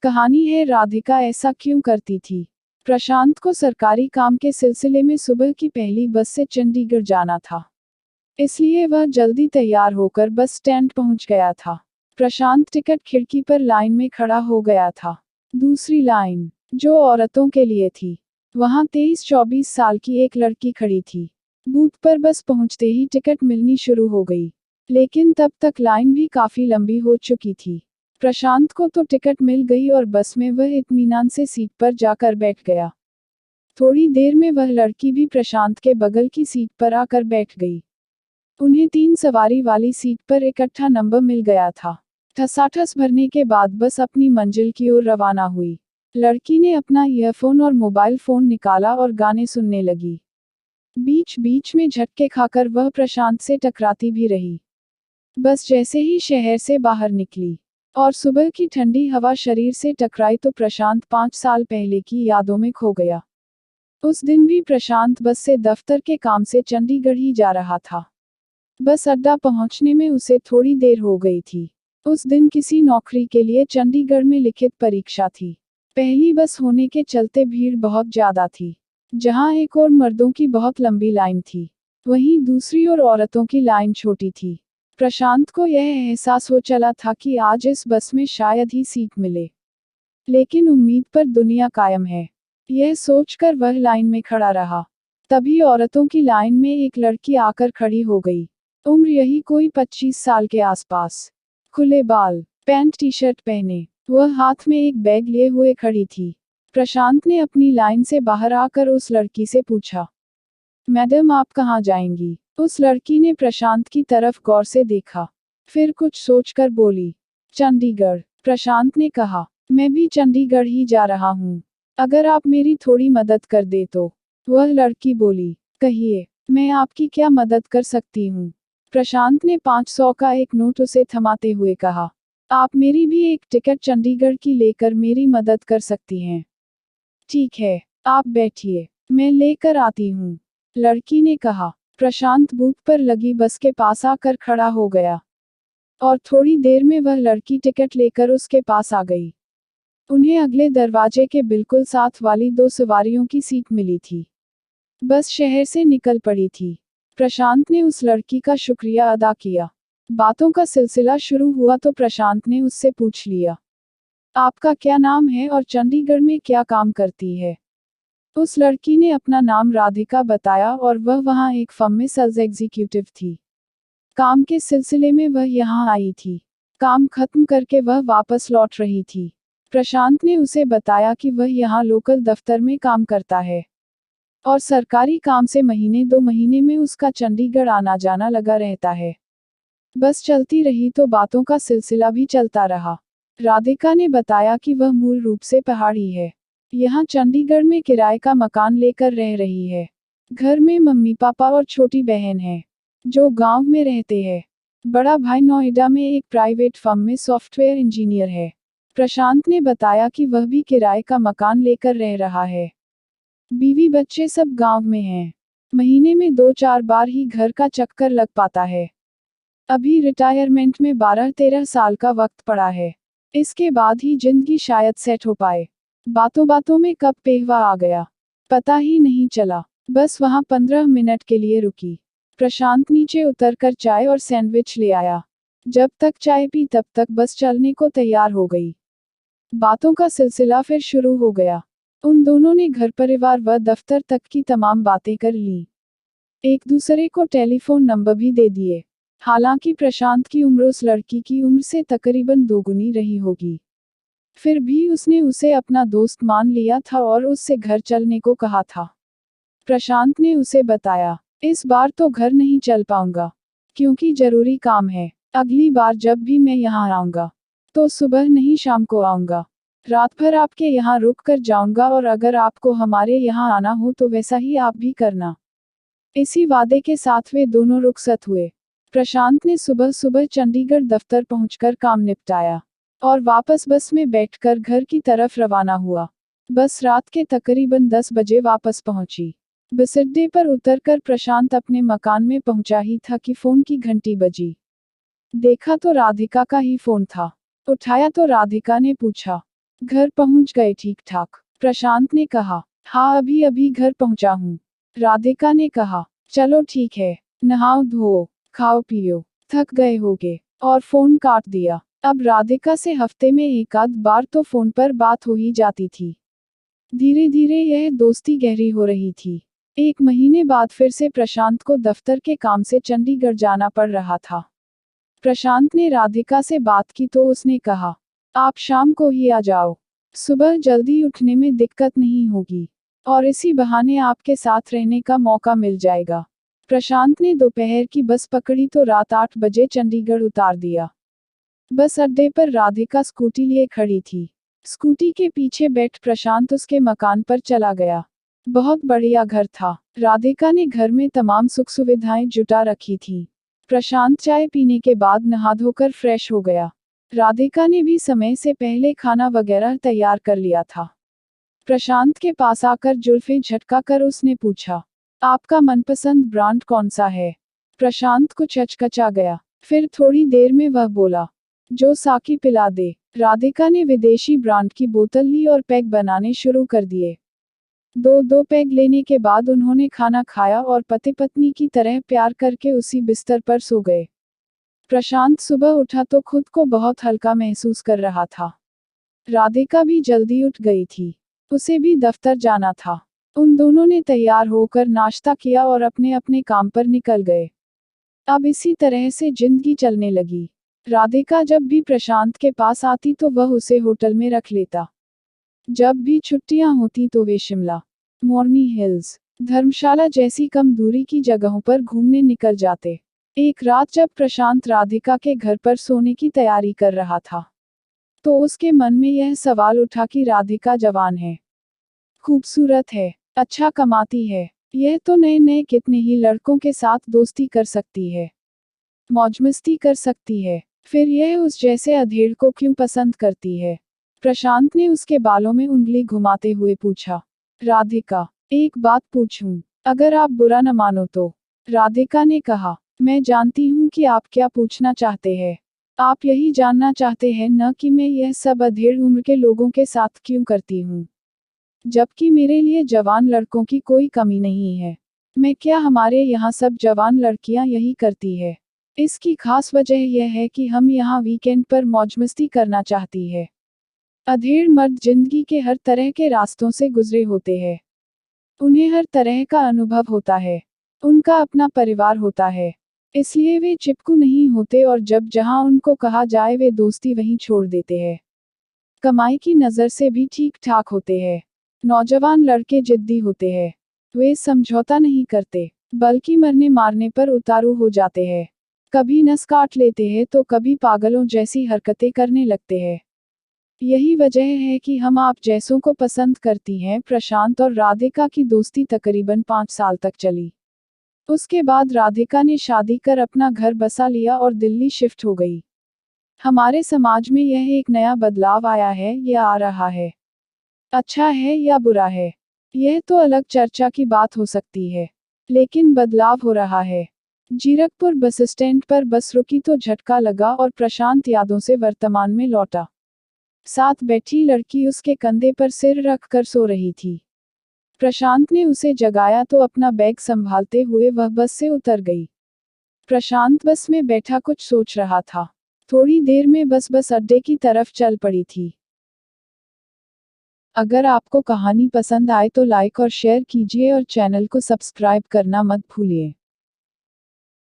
कहानी है राधिका ऐसा क्यों करती थी। प्रशांत को सरकारी काम के सिलसिले में सुबह की पहली बस से चंडीगढ़ जाना था, इसलिए वह जल्दी तैयार होकर बस स्टैंड पहुंच गया था। प्रशांत टिकट खिड़की पर लाइन में खड़ा हो गया था। दूसरी लाइन, जो औरतों के लिए थी, वहां 23-24 साल की एक लड़की खड़ी थी। बूथ पर बस पहुंचते ही टिकट मिलनी शुरू हो गई, लेकिन तब तक लाइन भी काफी लंबी हो चुकी थी। प्रशांत को तो टिकट मिल गई और बस में वह इत्मीनान से सीट पर जाकर बैठ गया। थोड़ी देर में वह लड़की भी प्रशांत के बगल की सीट पर आकर बैठ गई। उन्हें 3 सवारी वाली सीट पर इकट्ठा नंबर मिल गया था। ठसाठस भरने के बाद बस अपनी मंजिल की ओर रवाना हुई। लड़की ने अपना ईयरफोन और मोबाइल फोन निकाला और गाने सुनने लगी। बीच बीच में झटके खाकर वह प्रशांत से टकराती भी रही। बस जैसे ही शहर से बाहर निकली और सुबह की ठंडी हवा शरीर से टकराई तो प्रशांत 5 साल पहले की यादों में खो गया। उस दिन भी प्रशांत बस से दफ्तर के काम से चंडीगढ़ ही जा रहा था। बस अड्डा पहुंचने में उसे थोड़ी देर हो गई थी। उस दिन किसी नौकरी के लिए चंडीगढ़ में लिखित परीक्षा थी। पहली बस होने के चलते भीड़ बहुत ज्यादा थी। जहां एक और मर्दों की बहुत लंबी लाइन थी, वहीं दूसरी ओर औरतों की लाइन छोटी थी। प्रशांत को यह एहसास हो चला था कि आज इस बस में शायद ही सीट मिले, लेकिन उम्मीद पर दुनिया कायम है, यह सोचकर वह लाइन में खड़ा रहा। तभी औरतों की लाइन में एक लड़की आकर खड़ी हो गई। उम्र यही कोई 25 साल के आसपास। खुले बाल, पैंट टी शर्ट पहने, वह हाथ में एक बैग लिए हुए खड़ी थी। प्रशांत ने अपनी लाइन से बाहर आकर उस लड़की से पूछा, मैडम आप कहाँ जाएंगी? उस लड़की ने प्रशांत की तरफ गौर से देखा, फिर कुछ सोचकर बोली, चंडीगढ़। प्रशांत ने कहा, मैं भी चंडीगढ़ ही जा रहा हूँ, अगर आप मेरी थोड़ी मदद कर दे तो। वह लड़की बोली, कहिए, मैं आपकी क्या मदद कर सकती हूँ? प्रशांत ने 500 का एक नोट उसे थमाते हुए कहा, आप मेरी भी एक टिकट चंडीगढ़ की लेकर मेरी मदद कर सकती हैं। ठीक है, आप बैठिए, मैं लेकर आती हूँ, लड़की ने कहा। प्रशांत बूथ पर लगी बस के पास आकर खड़ा हो गया और थोड़ी देर में वह लड़की टिकट लेकर उसके पास आ गई। उन्हें अगले दरवाजे के बिल्कुल साथ वाली 2 सवारियों की सीट मिली थी। बस शहर से निकल पड़ी थी। प्रशांत ने उस लड़की का शुक्रिया अदा किया। बातों का सिलसिला शुरू हुआ तो प्रशांत ने उससे पूछ लिया, आपका क्या नाम है और चंडीगढ़ में क्या काम करती है? उस लड़की ने अपना नाम राधिका बताया और वह वहां एक फर्म में सेल्स एग्जीक्यूटिव थी। काम के सिलसिले में वह यहां आई थी। काम खत्म करके वह वापस लौट रही थी। प्रशांत ने उसे बताया कि वह यहां लोकल दफ्तर में काम करता है और सरकारी काम से महीने 2 महीने में उसका चंडीगढ़ आना जाना लगा रहता है। बस चलती रही तो बातों का सिलसिला भी चलता रहा। राधिका ने बताया कि वह मूल रूप से पहाड़ी है, यहाँ चंडीगढ़ में किराए का मकान लेकर रह रही है। घर में मम्मी पापा और छोटी बहन है, जो गांव में रहते हैं। बड़ा भाई नोएडा में एक प्राइवेट फर्म में सॉफ्टवेयर इंजीनियर है। प्रशांत ने बताया कि वह भी किराए का मकान लेकर रह रहा है। बीवी बच्चे सब गांव में हैं। महीने में 2-4 बार ही घर का चक्कर लग पाता है। अभी रिटायरमेंट में 12-13 साल का वक्त पड़ा है, इसके बाद ही जिंदगी शायद सेट हो पाए। बातों बातों में कब पेहवा आ गया, पता ही नहीं चला। बस वहां 15 मिनट के लिए रुकी। प्रशांत नीचे उतरकर चाय और सैंडविच ले आया। जब तक चाय पी तब तक बस चलने को तैयार हो गई। बातों का सिलसिला फिर शुरू हो गया। उन दोनों ने घर परिवार व दफ्तर तक की तमाम बातें कर ली। एक दूसरे को टेलीफोन नंबर भी दे दिए। हालांकि प्रशांत की उम्र उस लड़की की उम्र से तकरीबन दोगुनी रही होगी, फिर भी उसने उसे अपना दोस्त मान लिया था और उससे घर चलने को कहा था। प्रशांत ने उसे बताया, इस बार तो घर नहीं चल पाऊंगा, क्योंकि जरूरी काम है। अगली बार जब भी मैं यहाँ आऊंगा तो सुबह नहीं शाम को आऊंगा। रात भर आपके यहाँ रुक कर जाऊंगा और अगर आपको हमारे यहाँ आना हो तो वैसा ही आप भी करना। इसी वादे के साथ वे दोनों रुखसत हुए। प्रशांत ने सुबह सुबह चंडीगढ़ दफ्तर पहुंचकर काम निपटाया और वापस बस में बैठकर घर की तरफ रवाना हुआ। बस रात के तकरीबन 10 बजे वापस पहुंची। बस अड्डे पर उतरकर प्रशांत अपने मकान में पहुंचा ही था कि फोन की घंटी बजी। देखा तो राधिका का ही फोन था। उठाया तो राधिका ने पूछा, घर पहुंच गए ठीक ठाक? प्रशांत ने कहा। हाँ, अभी अभी घर पहुंचा हूँ। राधिका ने कहा। चलो ठीक है, नहाओ धोओ, खाओ पियो, थक गए होगे, और फोन काट दिया। अब राधिका से हफ्ते में एक आध बार तो फोन पर बात हो ही जाती थी। धीरे धीरे यह दोस्ती गहरी हो रही थी। एक महीने बाद फिर से प्रशांत को दफ्तर के काम से चंडीगढ़ जाना पड़ रहा था। प्रशांत ने राधिका से बात की तो उसने कहा, आप शाम को ही आ जाओ, सुबह जल्दी उठने में दिक्कत नहीं होगी, और इसी बहाने आपके साथ रहने का मौका मिल जाएगा। प्रशांत ने दोपहर की बस पकड़ी तो रात 8 बजे चंडीगढ़ उतार दिया। बस अड्डे पर राधिका स्कूटी लिए खड़ी थी। स्कूटी के पीछे बैठ प्रशांत उसके मकान पर चला गया। बहुत बढ़िया घर था। राधिका ने घर में तमाम सुख सुविधाएं जुटा रखी थी। प्रशांत चाय पीने के बाद नहा धोकर फ्रेश हो गया। राधिका ने भी समय से पहले खाना वगैरह तैयार कर लिया था। प्रशांत के पास आकर जुल्फें झटकाकर उसने पूछा, आपका मनपसंद ब्रांड कौन सा है? प्रशांत कुछ अचकचा गया। फिर थोड़ी देर में वह बोला, जो साकी पिला दे। राधिका ने विदेशी ब्रांड की बोतल ली और पैक बनाने शुरू कर दिए। दो पैग लेने के बाद उन्होंने खाना खाया और पति पत्नी की तरह प्यार करके उसी बिस्तर पर सो गए। प्रशांत सुबह उठा तो खुद को बहुत हल्का महसूस कर रहा था। राधिका भी जल्दी उठ गई थी। उसे भी दफ्तर जाना था। उन दोनों ने तैयार होकर नाश्ता किया और अपने अपने काम पर निकल गए। अब इसी तरह से जिंदगी चलने लगी। राधिका जब भी प्रशांत के पास आती तो वह उसे होटल में रख लेता। जब भी छुट्टियां होती तो वे शिमला, मोरनी हिल्स, धर्मशाला जैसी कम दूरी की जगहों पर घूमने निकल जाते। एक रात जब प्रशांत राधिका के घर पर सोने की तैयारी कर रहा था, तो उसके मन में यह सवाल उठा कि राधिका जवान है, खूबसूरत है, अच्छा कमाती है, यह तो नए नए कितने ही लड़कों के साथ दोस्ती कर सकती है, मौजमस्ती कर सकती है, फिर यह उस जैसे अधेड़ को क्यों पसंद करती है? प्रशांत ने उसके बालों में उंगली घुमाते हुए पूछा। राधिका, एक बात पूछूं, अगर आप बुरा न मानो तो? राधिका ने कहा, मैं जानती हूं कि आप क्या पूछना चाहते हैं। आप यही जानना चाहते हैं न कि मैं यह सब अधेड़ उम्र के लोगों के साथ क्यों करती हूं, जबकि मेरे लिए जवान लड़कों की कोई कमी नहीं है। मैं क्या, हमारे यहाँ सब जवान लड़कियां यही करती है? इसकी खास वजह यह है कि हम यहाँ वीकेंड पर मौजमस्ती करना चाहती है। अधेड़ मर्द जिंदगी के हर तरह के रास्तों से गुजरे होते हैं। उन्हें हर तरह का अनुभव होता है। उनका अपना परिवार होता है। इसलिए वे चिपकू नहीं होते और जब जहां उनको कहा जाए वे दोस्ती वहीं छोड़ देते हैं। कमाई की नज़र से भी ठीक ठाक होते हैं। नौजवान लड़के जिद्दी होते हैं। वे समझौता नहीं करते, बल्कि मरने मारने पर उतारू हो जाते हैं। कभी नस काट लेते हैं तो कभी पागलों जैसी हरकतें करने लगते हैं। यही वजह है कि हम आप जैसों को पसंद करती हैं। प्रशांत और राधिका की दोस्ती तकरीबन 5 साल तक चली। उसके बाद राधिका ने शादी कर अपना घर बसा लिया और दिल्ली शिफ्ट हो गई। हमारे समाज में यह एक नया बदलाव आया है या आ रहा है। अच्छा है या बुरा है, यह तो अलग चर्चा की बात हो सकती है, लेकिन बदलाव हो रहा है। जीरकपुर बस स्टैंड पर बस रुकी तो झटका लगा और प्रशांत यादों से वर्तमान में लौटा। साथ बैठी लड़की उसके कंधे पर सिर रख कर सो रही थी। प्रशांत ने उसे जगाया तो अपना बैग संभालते हुए वह बस से उतर गई। प्रशांत बस में बैठा कुछ सोच रहा था। थोड़ी देर में बस अड्डे की तरफ चल पड़ी थी। अगर आपको कहानी पसंद आए तो लाइक और शेयर कीजिए और चैनल को सब्सक्राइब करना मत भूलिए।